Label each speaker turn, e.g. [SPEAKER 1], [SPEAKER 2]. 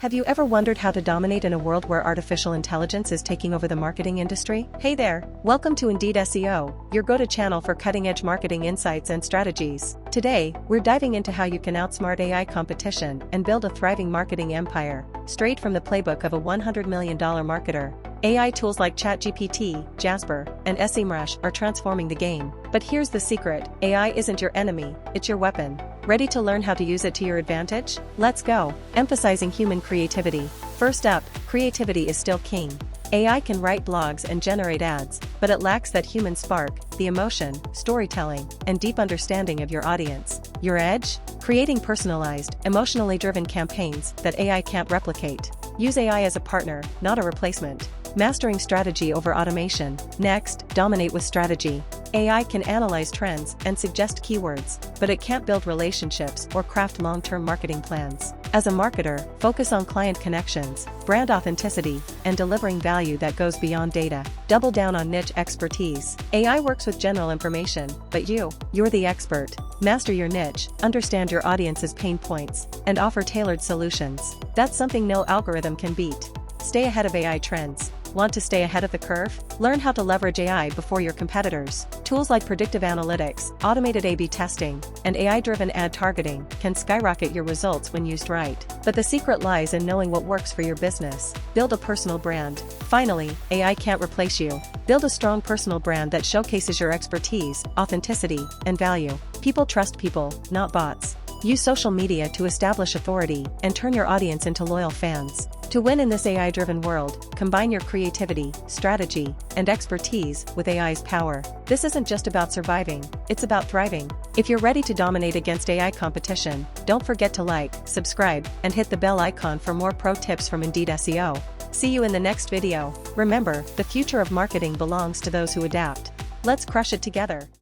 [SPEAKER 1] Have you ever wondered how to dominate in a world where artificial intelligence is taking over the marketing industry? Hey there, welcome to IndeedSEO, your go-to channel for cutting-edge marketing insights and strategies. Today, we're diving into how you can outsmart AI competition and build a thriving marketing empire, straight from the playbook of a $100 million marketer. AI tools like ChatGPT, Jasper, and SEMrush are transforming the game. But here's the secret: AI isn't your enemy, it's your weapon. Ready to learn how to use it to your advantage? Let's go! Emphasizing human creativity. First up, creativity is still king. AI can write blogs and generate ads, but it lacks that human spark, the emotion, storytelling, and deep understanding of your audience. Your edge? Creating personalized, emotionally driven campaigns that AI can't replicate. Use AI as a partner, not a replacement. Mastering strategy over automation. Next, dominate with strategy. AI can analyze trends and suggest keywords, but it can't build relationships or craft long-term marketing plans. As a marketer, focus on client connections, brand authenticity, and delivering value that goes beyond data. Double down on niche expertise. AI works with general information, but you're the expert. Master your niche, understand your audience's pain points, and offer tailored solutions. That's something no algorithm can beat. Stay ahead of AI trends. Want to stay ahead of the curve? Learn how to leverage AI before your competitors. Tools like predictive analytics, automated A/B testing, and AI-driven ad targeting can skyrocket your results when used right. But the secret lies in knowing what works for your business. Build a personal brand. Finally, AI can't replace you. Build a strong personal brand that showcases your expertise, authenticity, and value. People trust people, not bots. Use social media to establish authority and turn your audience into loyal fans. To win in this AI-driven world, combine your creativity, strategy, and expertise with AI's power. This isn't just about surviving, it's about thriving. If you're ready to dominate against AI competition, don't forget to like, subscribe, and hit the bell icon for more pro tips from IndeedSEO. See you in the next video. Remember, the future of marketing belongs to those who adapt. Let's crush it together.